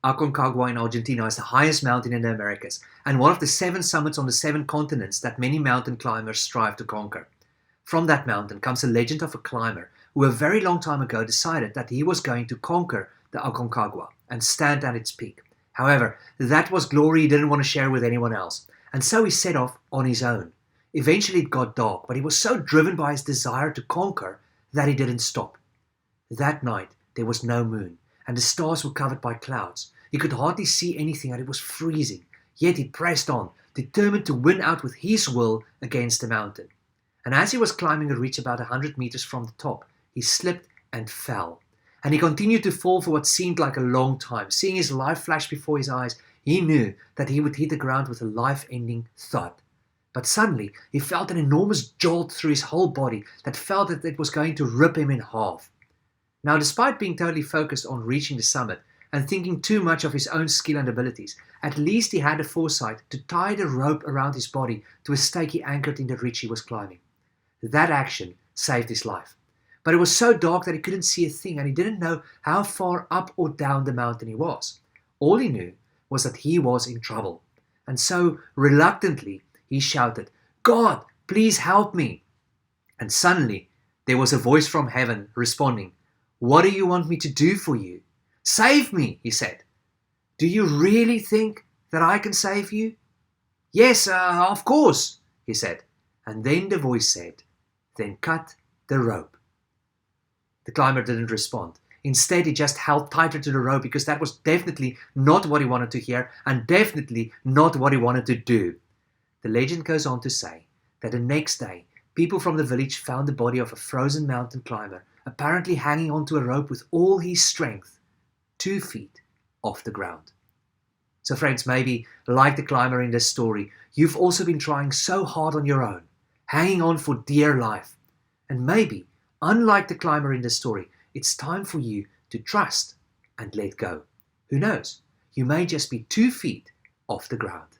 Aconcagua in Argentina is the highest mountain in the Americas and one of the 7 summits on the 7 continents that many mountain climbers strive to conquer. From that mountain comes a legend of a climber who a very long time ago decided that he was going to conquer the Aconcagua and stand at its peak. However, that was glory he didn't want to share with anyone else, and so he set off on his own. Eventually it got dark, but he was so driven by his desire to conquer that he didn't stop. That night there was no moon, and the stars were covered by clouds. He could hardly see anything and it was freezing, yet he pressed on, determined to win out with his will against the mountain. And as he was climbing a ridge about 100 meters from the top, he slipped and fell. And he continued to fall for what seemed like a long time. Seeing his life flash before his eyes, he knew that he would hit the ground with a life-ending thud. But suddenly, he felt an enormous jolt through his whole body that felt that it was going to rip him in half. Now, despite being totally focused on reaching the summit and thinking too much of his own skill and abilities, at least he had the foresight to tie the rope around his body to a stake he anchored in the ridge he was climbing. That action saved his life. But it was so dark that he couldn't see a thing and he didn't know how far up or down the mountain he was. All he knew was that he was in trouble. And so, reluctantly, he shouted, "God, please help me." And suddenly, there was a voice from heaven responding, "What do you want me to do for you?" "Save me," he said. "Do you really think that I can save you?" "Yes, of course," he said. And then the voice said, "Then cut the rope." The climber didn't respond. Instead, he just held tighter to the rope because that was definitely not what he wanted to hear and definitely not what he wanted to do. The legend goes on to say that the next day, people from the village found the body of a frozen mountain climber, apparently hanging onto a rope with all his strength, 2 feet off the ground. So friends, maybe, like the climber in this story, you've also been trying so hard on your own, hanging on for dear life. And maybe, unlike the climber in this story, it's time for you to trust and let go. Who knows? You may just be 2 feet off the ground.